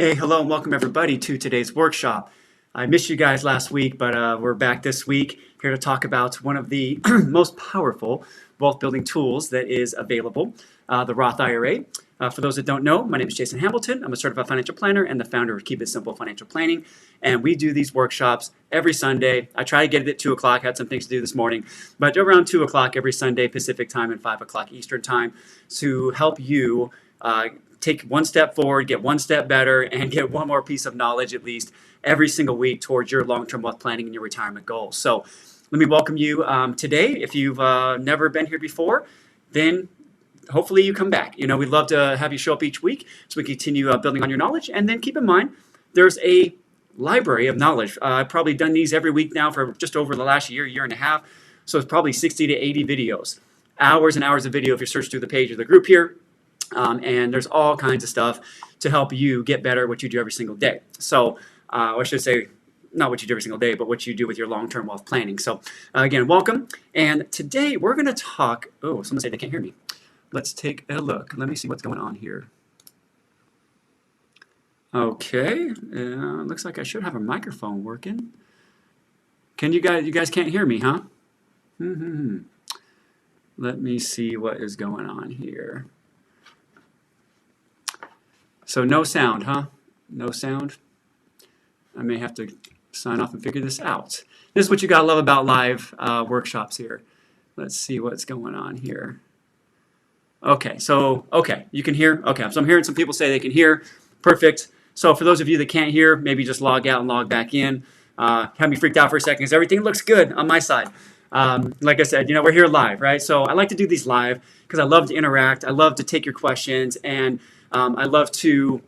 Hey, hello, and welcome everybody to today's workshop. I missed you guys last week, but we're back this week here to talk about one of the most powerful wealth building tools that is available, the Roth IRA. For those that don't know, my name is Jason Hamilton. I'm a certified financial planner and the founder of Keep It Simple Financial Planning. And we do these workshops every Sunday. I try to get it at 2 o'clock. Had some things to do this morning, but around 2 o'clock every Sunday Pacific time and 5 o'clock Eastern time to help you take one step forward, get one step better, and get one more piece of knowledge at least every single week towards your long-term wealth planning and your retirement goals. So let me welcome you today. If you've never been here before, then hopefully you come back. You know, we'd love to have you show up each week so we continue building on your knowledge. And then keep in mind, there's a library of knowledge. I've probably done these every week now for just over the last year and a half. So it's probably 60 to 80 videos, hours and hours of video if you search through the page of the group here. And there's all kinds of stuff to help you get better at what you do every single day. So I should say, not what you do every single day, but what you do with your long-term wealth planning. So again, welcome. And today we're going to talk, oh, someone said they can't hear me. Let's take a look. Let me see what's going on here. Okay, looks like I should have a microphone working. Can you guys can't hear me, huh? Let me see what is going on here. So no sound, huh? No sound? I may have to sign off and figure this out. This is what you gotta love about live workshops here. Let's see what's going on here. Okay, you can hear? Okay, so I'm hearing some people say they can hear. Perfect. So for those of you that can't hear, maybe just log out and log back in. Have me freaked out for a second because everything looks good on my side. Like I said, you know, we're here live, right? So I like to do these live because I love to interact. I love to take your questions, and I love to,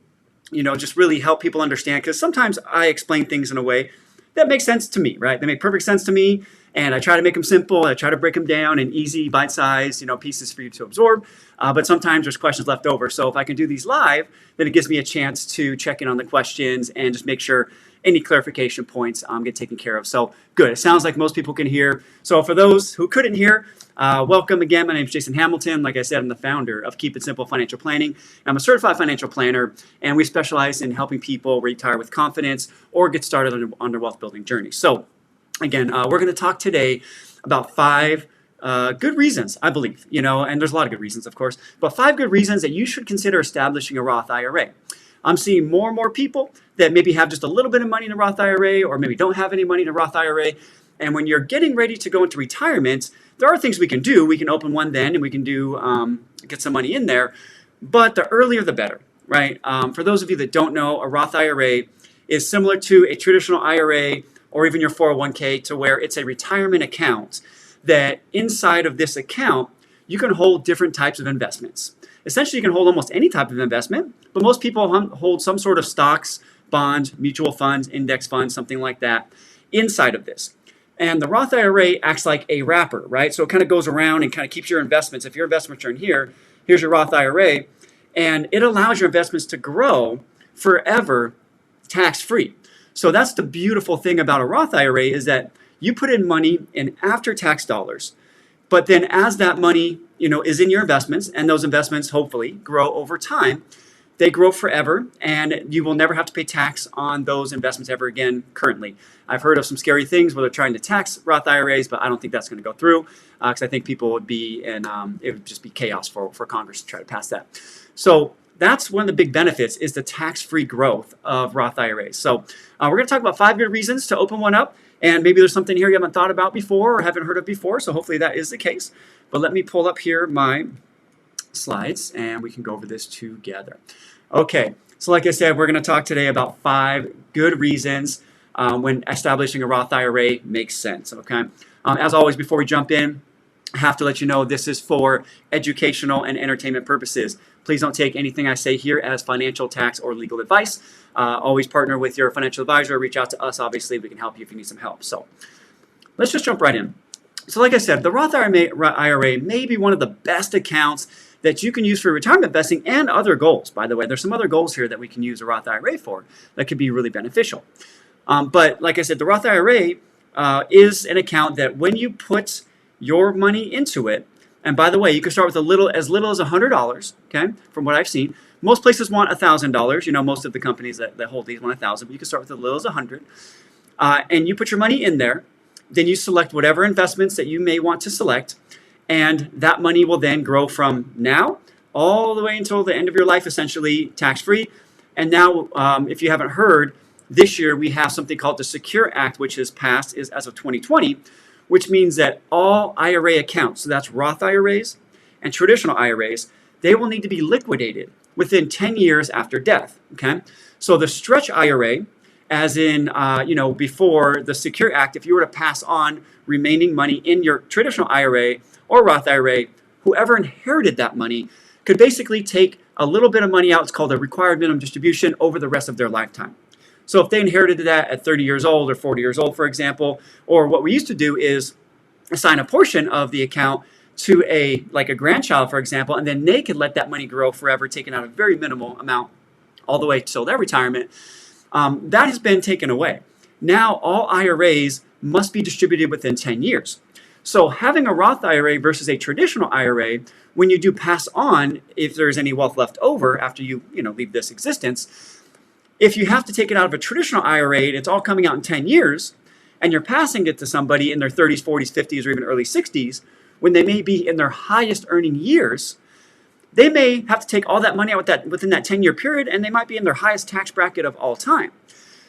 you know, just really help people understand, because sometimes I explain things in a way that makes sense to me, right? They make perfect sense to me, and I try to make them simple. I try to break them down in easy, bite-sized, you know, pieces for you to absorb. But sometimes there's questions left over. So if I can do these live, then it gives me a chance to check in on the questions and just make sure any clarification points get taken care of. So good. It sounds like most people can hear. So for those who couldn't hear, welcome again. My name is Jason Hamilton. Like I said, I'm the founder of Keep It Simple Financial Planning. I'm a certified financial planner, and we specialize in helping people retire with confidence or get started on their wealth building journey. So again, we're going to talk today about 5 good reasons, I believe, you know, and there's a lot of good reasons, of course, but 5 good reasons that you should consider establishing a Roth IRA. I'm seeing more and more people that maybe have just a little bit of money in a Roth IRA, or maybe don't have any money in a Roth IRA. And when you're getting ready to go into retirement, there are things we can do. We can open one then, and we can do get some money in there. But the earlier, the better, right? For those of you that don't know, a Roth IRA is similar to a traditional IRA or even your 401k, to where it's a retirement account that inside of this account, you can hold different types of investments. Essentially, you can hold almost any type of investment, but most people hold some sort of stocks, bonds, mutual funds, index funds, something like that inside of this. And the Roth IRA acts like a wrapper, right? So it kind of goes around and kind of keeps your investments. If your investments are in here, here's your Roth IRA, and it allows your investments to grow forever tax-free. So that's the beautiful thing about a Roth IRA, is that you put in money in after-tax dollars, but then as that money, you know, is in your investments, and those investments hopefully grow over time, they grow forever, and you will never have to pay tax on those investments ever again currently. I've heard of some scary things where they're trying to tax Roth IRAs, but I don't think that's going to go through, because I think people would be, and it would just be chaos for Congress to try to pass that. So that's one of the big benefits, is the tax-free growth of Roth IRAs. So we're going to talk about 5 good reasons to open one up. And maybe there's something here you haven't thought about before or haven't heard of before. So hopefully that is the case. But let me pull up here my slides, and we can go over this together. Okay, so like I said, we're going to talk today about 5 good reasons when establishing a Roth IRA makes sense. Okay, as always, before we jump in, I have to let you know this is for educational and entertainment purposes. Please don't take anything I say here as financial, tax, or legal advice. Always partner with your financial advisor. Reach out to us. Obviously, we can help you if you need some help. So let's just jump right in. So like I said, the Roth IRA may be one of the best accounts that you can use for retirement investing and other goals. By the way, there's some other goals here that we can use a Roth IRA for that could be really beneficial. But like I said, the Roth IRA is an account that when you put your money into it, and by the way, you can start with as little as $100, okay, from what I've seen. Most places want $1,000. You know, most of the companies that hold these want 1,000, but you can start with as little as 100. And you put your money in there. Then you select whatever investments that you may want to select, and that money will then grow from now all the way until the end of your life, essentially tax-free. And now, if you haven't heard, this year we have something called the Secure Act, which has passed as of 2020, which means that all IRA accounts, so that's Roth IRAs and traditional IRAs, they will need to be liquidated within 10 years after death, okay? So the stretch IRA, as in, before the Secure Act, if you were to pass on remaining money in your traditional IRA or Roth IRA, whoever inherited that money could basically take a little bit of money out. It's called a required minimum distribution over the rest of their lifetime. So if they inherited that at 30 years old or 40 years old, for example, or what we used to do is assign a portion of the account to a grandchild, for example, and then they could let that money grow forever, taking out a very minimal amount all the way till their retirement. That has been taken away. Now all IRAs must be distributed within 10 years. So having a Roth IRA versus a traditional IRA, when you do pass on, if there's any wealth left over after you leave this existence, if you have to take it out of a traditional IRA and it's all coming out in 10 years, and you're passing it to somebody in their 30s, 40s, 50s, or even early 60s, when they may be in their highest earning years, they may have to take all that money out within that 10-year period, and they might be in their highest tax bracket of all time.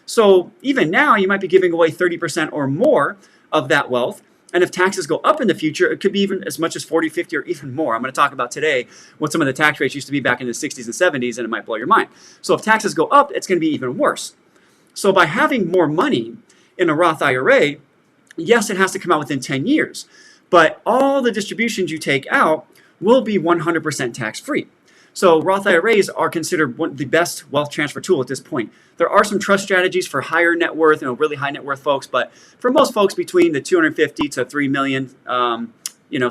So even now, you might be giving away 30% or more of that wealth. And if taxes go up in the future, it could be even as much as 40, 50, or even more. I'm going to talk about today what some of the tax rates used to be back in the 60s and 70s, and it might blow your mind. So if taxes go up, it's going to be even worse. So by having more money in a Roth IRA, yes, it has to come out within 10 years. But all the distributions you take out will be 100% tax-free. So Roth IRAs are considered the best wealth transfer tool at this point. There are some trust strategies for higher net worth, really high net worth folks, but for most folks between the 250 to 3 million,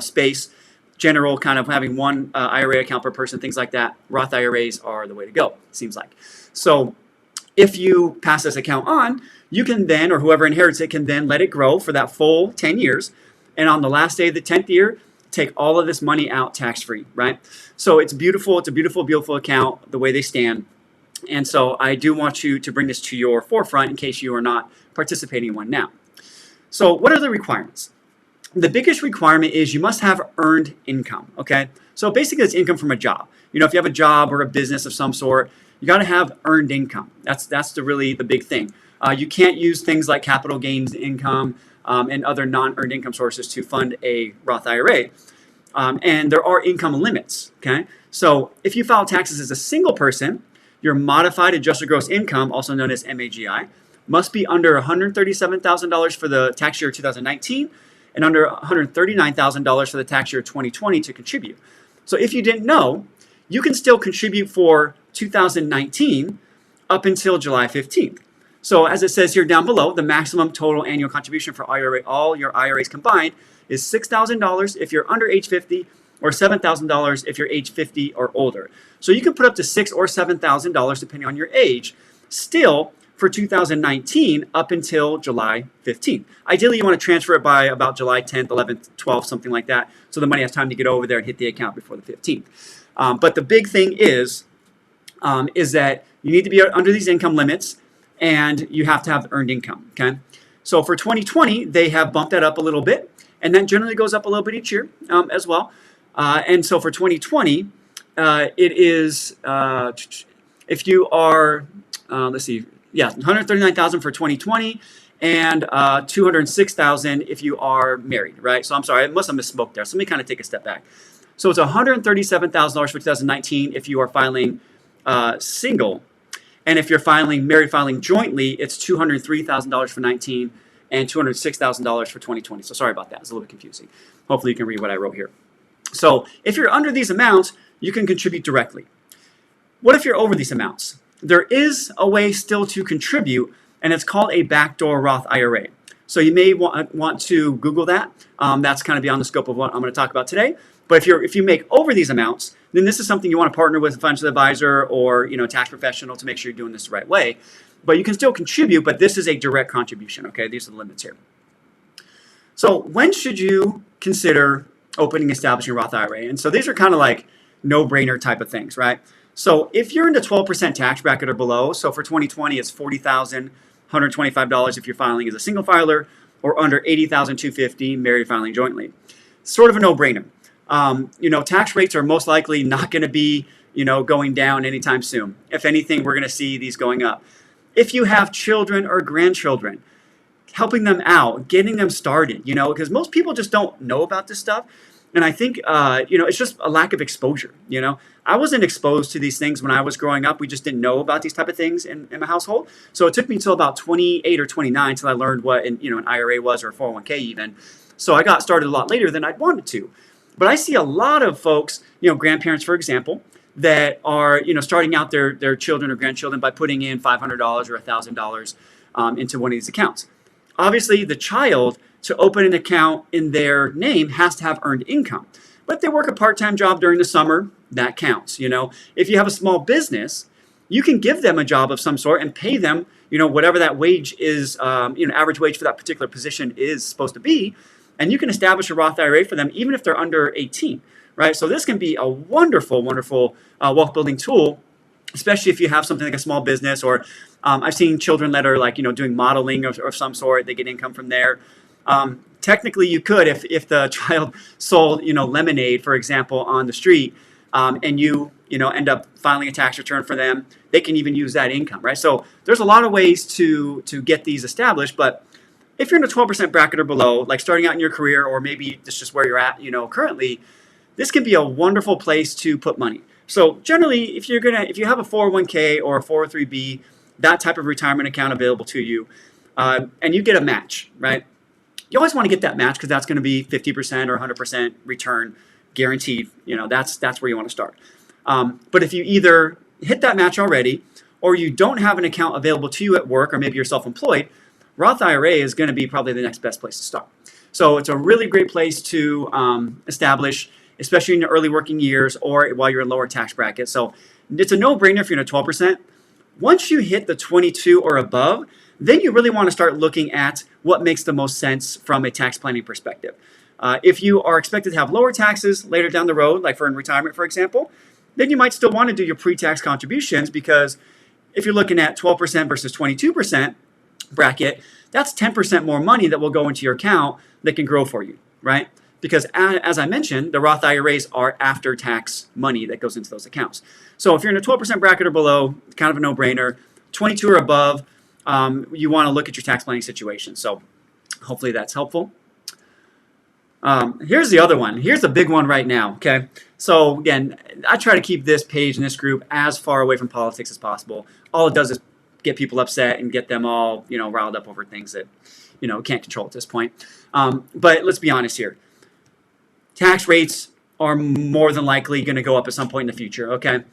space, general kind of having one IRA account per person, things like that, Roth IRAs are the way to go, it seems like. So if you pass this account on, you can then, or whoever inherits it can then let it grow for that full 10 years. And on the last day of the 10th year, take all of this money out tax-free, right? So it's beautiful. It's a beautiful, beautiful account, the way they stand. And so I do want you to bring this to your forefront in case you are not participating in one now. So what are the requirements? The biggest requirement is you must have earned income, okay? So basically it's income from a job. If you have a job or a business of some sort, you got to have earned income. That's really the big thing. You can't use things like capital gains income and other non-earned income sources to fund a Roth IRA. And there are income limits, okay? So if you file taxes as a single person, your modified adjusted gross income, also known as MAGI, must be under $137,000 for the tax year 2019 and under $139,000 for the tax year 2020 to contribute. So if you didn't know, you can still contribute for 2019 up until July 15th. So as it says here down below, the maximum total annual contribution for all your IRAs combined is $6,000 if you're under age 50 or $7,000 if you're age 50 or older. So you can put up to $6,000 or $7,000 depending on your age, still for 2019 up until July 15th. Ideally, you want to transfer it by about July 10th, 11th, 12th, something like that, so the money has time to get over there and hit the account before the 15th. But the big thing is that you need to be under these income limits, and you have to have earned income, okay? So for 2020, they have bumped that up a little bit, and that generally goes up a little bit each year as well. And so for 2020, it is, if you are, $139,000 for 2020 and $206,000 if you are married, right? So I'm sorry, I must have misspoke there. So let me kind of take a step back. So it's $137,000 for 2019 if you are filing single. And if you're married filing jointly, it's $203,000 for 19 and $206,000 for 2020. So sorry about that. It's a little bit confusing. Hopefully you can read what I wrote here. So if you're under these amounts, you can contribute directly. What if you're over these amounts? There is a way still to contribute, and it's called a backdoor Roth IRA. So you may want to Google that. That's kind of beyond the scope of what I'm going to talk about today. But if you make over these amounts, then this is something you want to partner with a financial advisor or tax professional to make sure you're doing this the right way. But you can still contribute, but this is a direct contribution. Okay, these are the limits here. So when should you consider opening and establishing a Roth IRA? And so these are kind of like no-brainer type of things, right? So if you're in the 12% tax bracket or below, so for 2020 it's $40,125 if you're filing as a single filer, or under $80,250 married filing jointly. Sort of a no-brainer. Tax rates are most likely not going to be going down anytime soon. If anything, we're going to see these going up. If you have children or grandchildren, helping them out, getting them started, because most people just don't know about this stuff. And I think, it's just a lack of exposure. I wasn't exposed to these things when I was growing up. We just didn't know about these type of things in my household. So it took me until about 28 or 29 till I learned what an IRA was, or a 401k even. So I got started a lot later than I'd wanted to. But I see a lot of folks, grandparents, for example, that are, starting out their children or grandchildren by putting in $500 or $1,000 into one of these accounts. Obviously, the child, to open an account in their name, has to have earned income. But if they work a part-time job during the summer, that counts. If you have a small business, you can give them a job of some sort and pay them, whatever that wage is, average wage for that particular position is supposed to be. And you can establish a Roth IRA for them even if they're under 18, right? So this can be a wonderful, wonderful wealth building tool, especially if you have something like a small business, or I've seen children that are doing modeling of some sort. They get income from there. Technically, you could, if the child sold lemonade, for example, on the street, and you end up filing a tax return for them, they can even use that income, right? So there's a lot of ways to get these established. But if you're in a 12% bracket or below, like starting out in your career, or maybe it's just where you're at, currently, this can be a wonderful place to put money. So generally, if you have a 401k or a 403b, that type of retirement account available to you, and you get a match, right? You always want to get that match because that's going to be 50% or 100% return guaranteed. That's where you want to start. But if you either hit that match already, or you don't have an account available to you at work, or maybe you're self-employed, Roth IRA is going to be probably the next best place to start. So it's a really great place to establish, especially in your early working years or while you're in lower tax brackets. So it's a no-brainer if you're in a 12%. Once you hit the 22 or above, then you really want to start looking at what makes the most sense from a tax planning perspective. If you are expected to have lower taxes later down the road, like for in retirement, for example, then you might still want to do your pre-tax contributions, because if you're looking at 12% versus 22% bracket, that's 10% more money that will go into your account that can grow for you, right? Because as I mentioned, the Roth IRAs are after-tax money that goes into those accounts. So if you're in a 12% bracket or below, kind of a no-brainer. 22 or above, you want to look at your tax planning situation. So hopefully that's helpful. Here's the other one. Here's the big one right now, okay? So again, I try to keep this page and this group as far away from politics as possible. All it does is get people upset and get them all, riled up over things that, can't control at this point. But let's be honest here. Tax rates are more than likely going to go up at some point in the future, okay?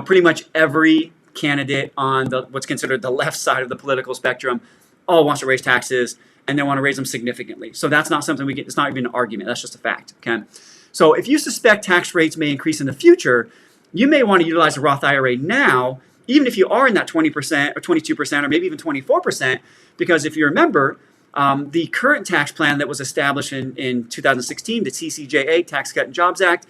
Pretty much every candidate on what's considered the left side of the political spectrum all wants to raise taxes, and they want to raise them significantly. So that's not something it's not even an argument. That's just a fact, okay? So if you suspect tax rates may increase in the future, you may want to utilize a Roth IRA now, even if you are in that 20% or 22% or maybe even 24%, because if you remember, the current tax plan that was established in 2016, the TCJA, Tax Cut and Jobs Act,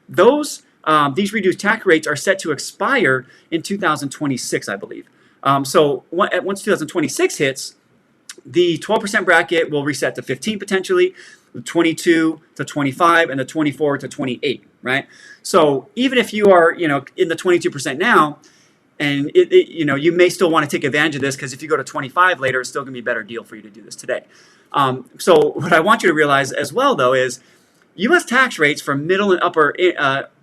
these reduced tax rates are set to expire in 2026, I believe. So once 2026 hits, the 12% bracket will reset to 15 potentially, the 22 to 25, and the 24 to 28, right? So even if you are, in the 22% now, and you may still want to take advantage of this, because if you go to 25 later, it's still going to be a better deal for you to do this today. So what I want you to realize as well, though, is U.S. tax rates for middle and upper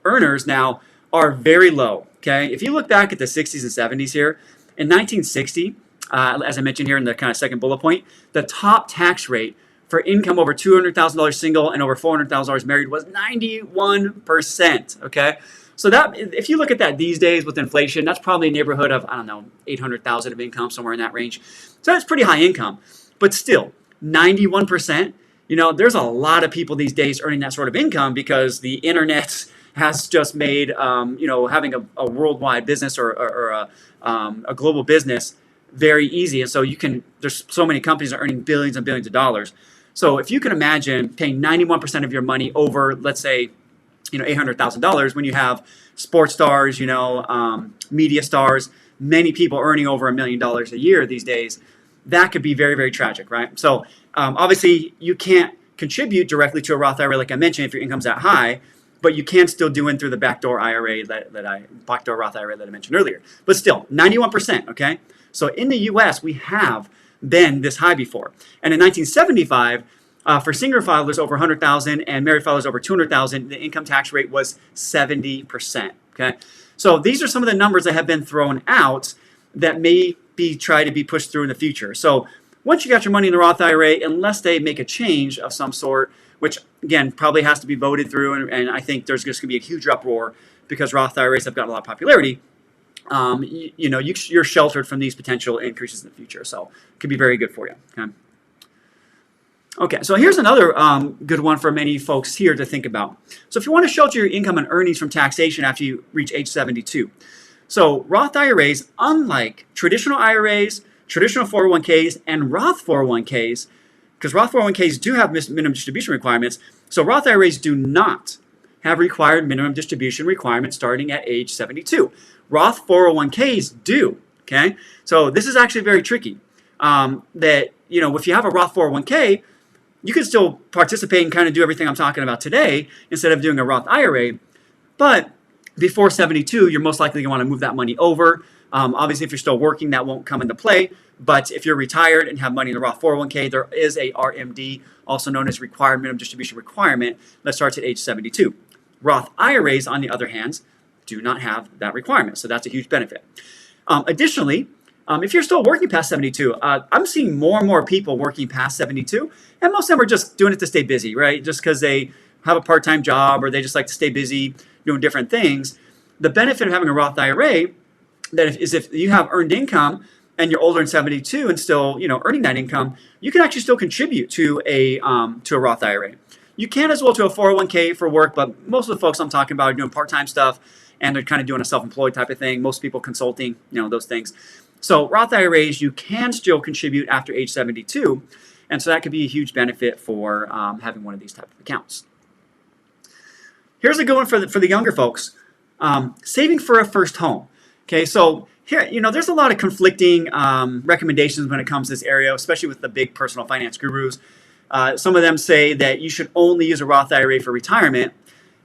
earners now are very low. Okay, if you look back at the 60s and 70s here, in 1960, as I mentioned here in the kind of second bullet point, the top tax rate for income over $200,000 single and over $400,000 married was 91%. Okay. So that, if you look at that these days with inflation, that's probably a neighborhood of, I don't know, 800,000 of income, somewhere in that range. So that's pretty high income. But still, 91%, there's a lot of people these days earning that sort of income because the internet has just made, having a worldwide business or a global business very easy. And so there's so many companies that are earning billions and billions of dollars. So if you can imagine paying 91% of your money over, let's say, $800,000 when you have sports stars, media stars, many people earning over $1 million a year these days. That could be very, very tragic, right? So obviously you can't contribute directly to a Roth IRA, like I mentioned, if your income's that high, but you can still do it through the backdoor IRA backdoor Roth IRA that I mentioned earlier. But still, 91%, okay? So in the US, we have been this high before. And in 1975, for single filers over 100,000 and married filers over 200,000, the income tax rate was 70%, okay? So these are some of the numbers that have been thrown out that may be tried to be pushed through in the future. So once you got your money in the Roth IRA, unless they make a change of some sort, which again probably has to be voted through, and I think there's just going to be a huge uproar because Roth IRAs have gotten a lot of popularity. You're sheltered from these potential increases in the future, so it could be very good for you. Okay, so here's another good one for many folks here to think about. So if you want to shelter your income and earnings from taxation after you reach age 72, so Roth IRAs, unlike traditional IRAs, traditional 401ks, and Roth 401ks, because Roth 401ks do have minimum distribution requirements, so Roth IRAs do not have required minimum distribution requirements starting at age 72. Roth 401ks do, okay? So this is actually very tricky. If you have a Roth 401k, you can still participate and kind of do everything I'm talking about today instead of doing a Roth IRA, but before 72, you're most likely going to want to move that money over. Obviously, if you're still working, that won't come into play. But if you're retired and have money in the Roth 401k, there is a RMD, also known as required minimum distribution requirement, that starts at age 72. Roth IRAs, on the other hand, do not have that requirement. So that's a huge benefit. Additionally, if you're still working past 72, I'm seeing more and more people working past 72, and most of them are just doing it to stay busy, right? Just because they have a part-time job or they just like to stay busy doing different things. The benefit of having a Roth IRA is if you have earned income and you're older than 72 and still earning that income, you can actually still contribute to a Roth IRA. You can as well to a 401k for work, but most of the folks I'm talking about are doing part-time stuff and they're kind of doing a self-employed type of thing. Most people consulting, those things. So Roth IRAs, you can still contribute after age 72, and so that could be a huge benefit for having one of these type of accounts. Here's a good one for the younger folks, saving for a first home. Okay, so here, there's a lot of conflicting recommendations when it comes to this area, especially with the big personal finance gurus. Some of them say that you should only use a Roth IRA for retirement,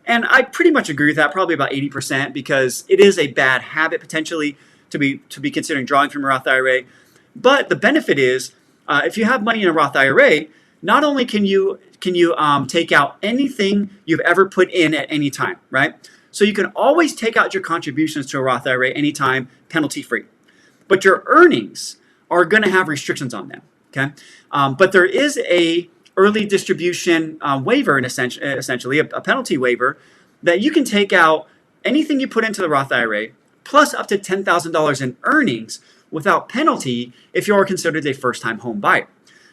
and I pretty much agree with that, probably about 80%, because it is a bad habit potentially to be considering drawing from a Roth IRA. But the benefit is, if you have money in a Roth IRA, not only can you take out anything you've ever put in at any time, right? So you can always take out your contributions to a Roth IRA anytime, penalty-free. But your earnings are going to have restrictions on them, okay? But there is a early distribution waiver, essentially a penalty waiver, that you can take out anything you put into the Roth IRA plus up to $10,000 in earnings without penalty if you are considered a first-time home buyer.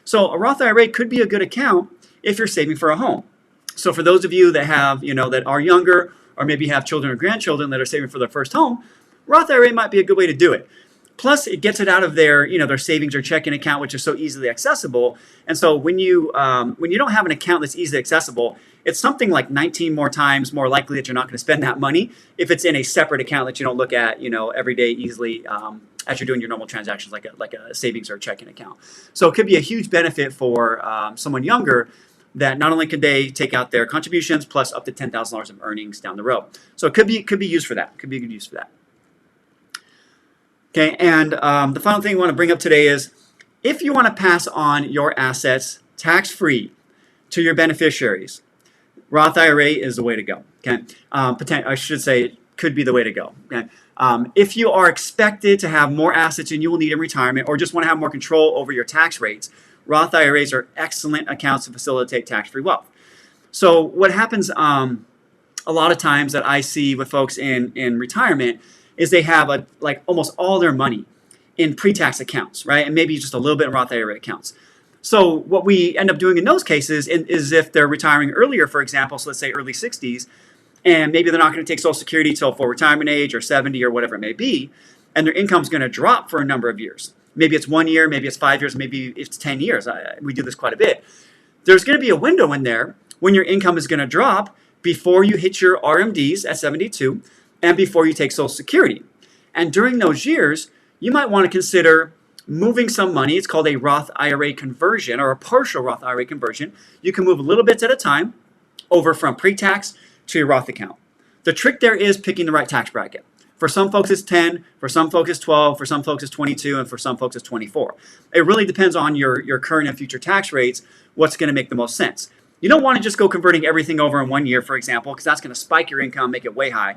So a Roth IRA could be a good account if you're saving for a home. So for those of you that have, that are younger or maybe have children or grandchildren that are saving for their first home, Roth IRA might be a good way to do it. Plus, it gets it out of their savings or checking account, which is so easily accessible. And so when you don't have an account that's easily accessible, it's something like 19 more times more likely that you're not going to spend that money if it's in a separate account that you don't look at, every day easily as you're doing your normal transactions, like a savings or checking account. So it could be a huge benefit for someone younger that not only could they take out their contributions plus up to $10,000 of earnings down the road. So it could be used for that. Could be a good use for that. Okay, and the final thing I want to bring up today is if you want to pass on your assets tax-free to your beneficiaries, Roth IRA is the way to go. Okay, I should say it could be the way to go. Okay, if you are expected to have more assets than you will need in retirement, or just want to have more control over your tax rates, Roth IRAs are excellent accounts to facilitate tax-free wealth. So what happens a lot of times that I see with folks in retirement is they have almost all their money in pre-tax accounts, right? And maybe just a little bit in Roth IRA accounts. So what we end up doing in those cases is if they're retiring earlier, for example, so let's say early 60s, and maybe they're not going to take Social Security till full retirement age or 70 or whatever it may be, and their income's going to drop for a number of years. Maybe it's 1 year, maybe it's 5 years, maybe it's 10 years. We do this quite a bit. There's going to be a window in there when your income is going to drop before you hit your RMDs at 72 and before you take Social Security. And during those years, you might want to consider moving some money. It's called a Roth IRA conversion or a partial Roth IRA conversion. You can move little bits at a time over from pre-tax to your Roth account. The trick there is picking the right tax bracket. For some folks it's 10, for some folks it's 12, for some folks it's 22, and for some folks it's 24. It really depends on your current and future tax rates, what's going to make the most sense. You don't want to just go converting everything over in 1 year, for example, because that's going to spike your income, make it way high.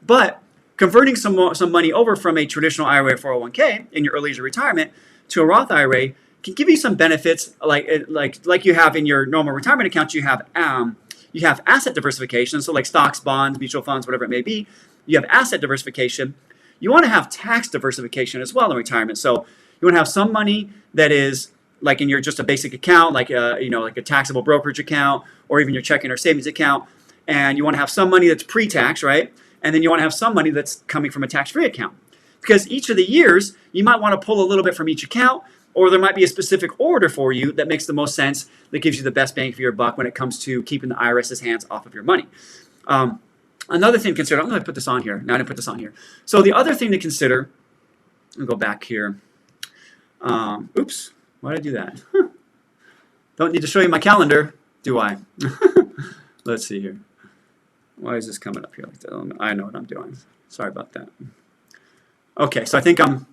But converting some money over from a traditional IRA 401k in your early years of retirement to a Roth IRA can give you some benefits like you have in your normal retirement accounts. You have asset diversification, so like stocks, bonds, mutual funds, whatever it may be. You have asset diversification. You want to have tax diversification as well in retirement. So you want to have some money that is like in your just a basic account, like a taxable brokerage account, or even your checking or savings account. And you want to have some money that's pre-tax, right? And then you want to have some money that's coming from a tax-free account. Because each of the years, you might want to pull a little bit from each account, or there might be a specific order for you that makes the most sense, that gives you the best bang for your buck when it comes to keeping the IRS's hands off of your money. Another thing to consider, I'm going to put this on here. No, I didn't put this on here. So the other thing to consider, I'll go back here. Oops, why did I do that? Don't need to show you my calendar, do I? Let's see here. Why is this coming up here like that? I know what I'm doing. Sorry about that. Okay, so I think I'm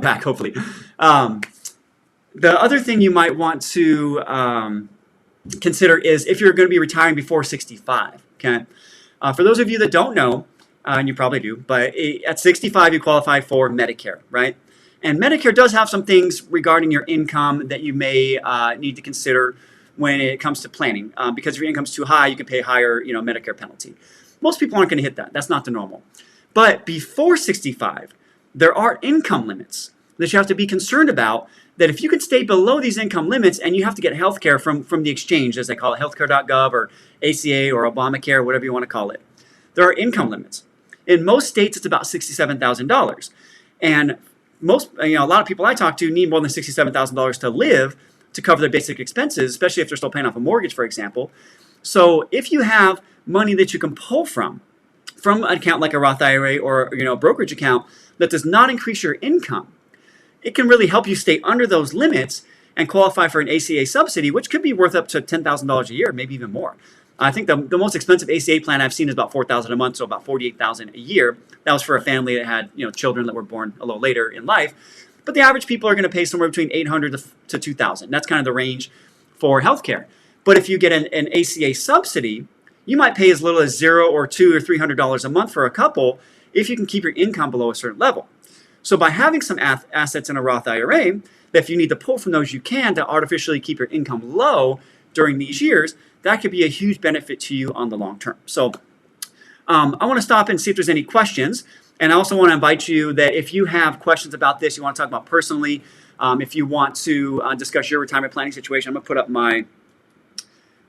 back, hopefully. The other thing you might want to consider is if you're going to be retiring before 65, okay? For those of you that don't know, and you probably do, but at 65 you qualify for Medicare, right? And Medicare does have some things regarding your income that you may need to consider when it comes to planning. Because if your income's too high, you can pay a higher Medicare penalty. Most people aren't going to hit that. That's not the normal. But before 65, there are income limits that you have to be concerned about, that if you could stay below these income limits and you have to get health care from the exchange, as they call it, healthcare.gov or ACA or Obamacare, whatever you want to call it, there are income limits. In most states, it's about $67,000. And a lot of people I talk to need more than $67,000 to live to cover their basic expenses, especially if they're still paying off a mortgage, for example. So if you have money that you can pull from an account like a Roth IRA or a brokerage account that does not increase your income, it can really help you stay under those limits and qualify for an ACA subsidy, which could be worth up to $10,000 a year, maybe even more. I think the most expensive ACA plan I've seen is about $4,000 a month, so about $48,000 a year. That was for a family that had children that were born a little later in life. But the average people are going to pay somewhere between $800 to $2,000. That's kind of the range for healthcare. But if you get an ACA subsidy, you might pay as little as $0 or $200 or $300 a month for a couple if you can keep your income below a certain level. So by having some assets in a Roth IRA, that if you need to pull from those, you can to artificially keep your income low during these years, that could be a huge benefit to you on the long term. So I want to stop and see if there's any questions. And I also want to invite you that if you have questions about this, you want to talk about personally, if you want to discuss your retirement planning situation, I'm going to put up my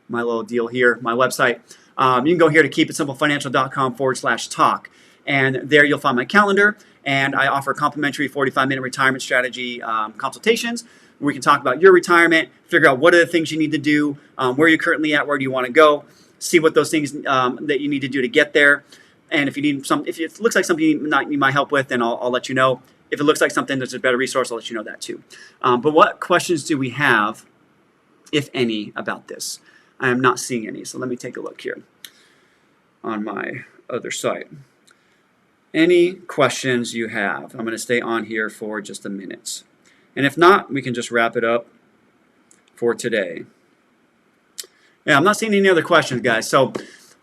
little deal here, my website. You can go here to keepitsimplefinancial.com/talk. And there you'll find my calendar. And I offer complimentary 45-minute retirement strategy consultations where we can talk about your retirement, figure out what are the things you need to do, where you're currently at, where do you want to go, see what those things that you need to do to get there. And if it looks like something you need my help with, then I'll let you know. If it looks like something that's a better resource, I'll let you know that too. But what questions do we have, if any, about this? I am not seeing any, so let me take a look here on my other site. Any questions you have? I'm going to stay on here for just a minute. And if not, we can just wrap it up for today. Yeah, I'm not seeing any other questions, guys. So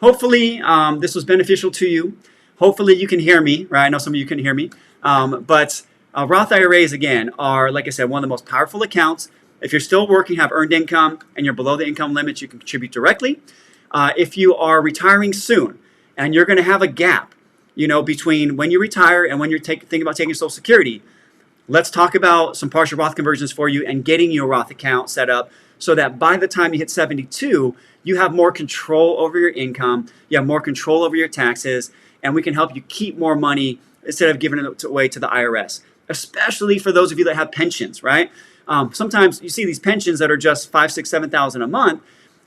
hopefully this was beneficial to you. Hopefully you can hear me, right? I know some of you can hear me. But Roth IRAs, again, are, like I said, one of the most powerful accounts. If you're still working, have earned income, and you're below the income limits, you can contribute directly. If you are retiring soon and you're going to have a gap, between when you retire and when you're thinking about taking Social Security, let's talk about some partial Roth conversions for you and getting you a Roth account set up so that by the time you hit 72, you have more control over your income, you have more control over your taxes, and we can help you keep more money instead of giving it away to the IRS, especially for those of you that have pensions, right? Sometimes you see these pensions that are just $5,000, $6,000, $7,000 a month,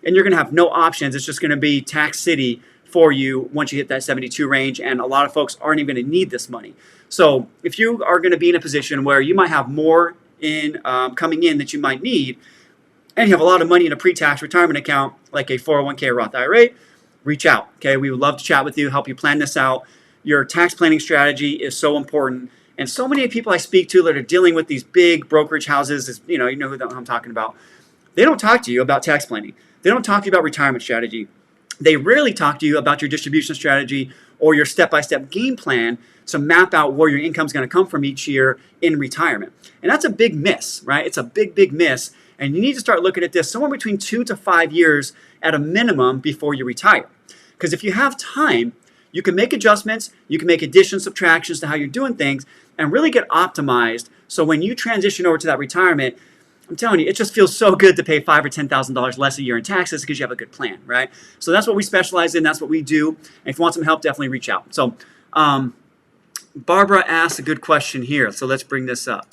and you're going to have no options. It's just going to be tax city for you once you hit that 72 range, and a lot of folks aren't even going to need this money. So if you are going to be in a position where you might have more in coming in that you might need, and you have a lot of money in a pre-tax retirement account like a 401k or Roth IRA, reach out. Okay, we would love to chat with you, help you plan this out. Your tax planning strategy is so important, and so many people I speak to that are dealing with these big brokerage houses, you know who I'm talking about. They don't talk to you about tax planning. They don't talk to you about retirement strategy. They rarely talk to you about your distribution strategy or your step-by-step game plan to map out where your income is going to come from each year in retirement. And that's a big miss, right? It's a big, big miss. And you need to start looking at this somewhere between 2 to 5 years at a minimum before you retire. Because if you have time, you can make adjustments, you can make additions, subtractions to how you're doing things, and really get optimized. So when you transition over to that retirement, I'm telling you, it just feels so good to pay $5,000 or $10,000 less a year in taxes because you have a good plan, right? So that's what we specialize in. That's what we do. And if you want some help, definitely reach out. So Barbara asks a good question here. So let's bring this up.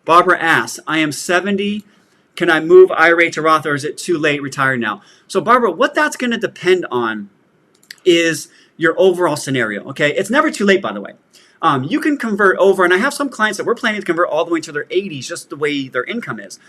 Barbara asks, I am 70. Can I move IRA to Roth, or is it too late, retire now? So Barbara, what that's going to depend on is your overall scenario, okay? It's never too late, by the way. You can convert over, and I have some clients that we're planning to convert all the way into their 80s, just the way their income is.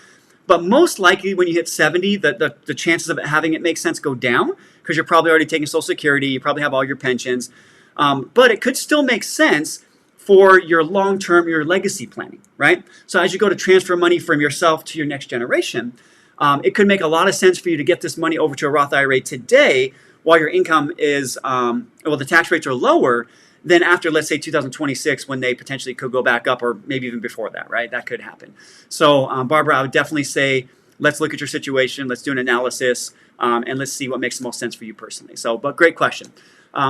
But most likely when you hit 70, the chances of having it make sense go down because you're probably already taking Social Security, you probably have all your pensions. But it could still make sense for your long-term, your legacy planning, right? So as you go to transfer money from yourself to your next generation, it could make a lot of sense for you to get this money over to a Roth IRA today while your income is, the tax rates are lower than after, let's say, 2026, when they potentially could go back up, or maybe even before that, right? That could happen. So, Barbara, I would definitely say, let's look at your situation, let's do an analysis, and let's see what makes the most sense for you personally. So, but great question.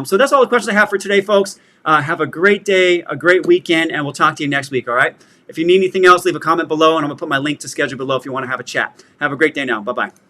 So that's all the questions I have for today, folks. Have a great day, a great weekend, and we'll talk to you next week, all right? If you need anything else, leave a comment below, and I'm going to put my link to schedule below if you want to have a chat. Have a great day now. Bye-bye.